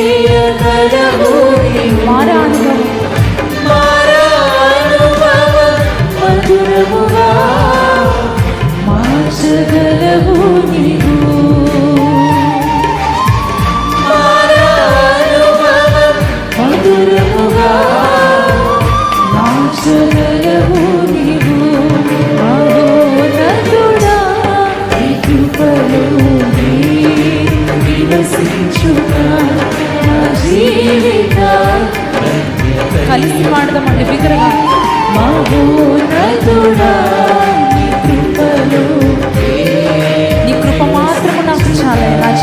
ఫలింపచేయగలవు మారానుభవం మధురముగా మార్చగలవు నీవు మారానుభవం మధురముగా మార్చగలవు నీవు మహోన్నతుడా నీ కృపలో కలిసి పాడదామండి బిగ్గరగా.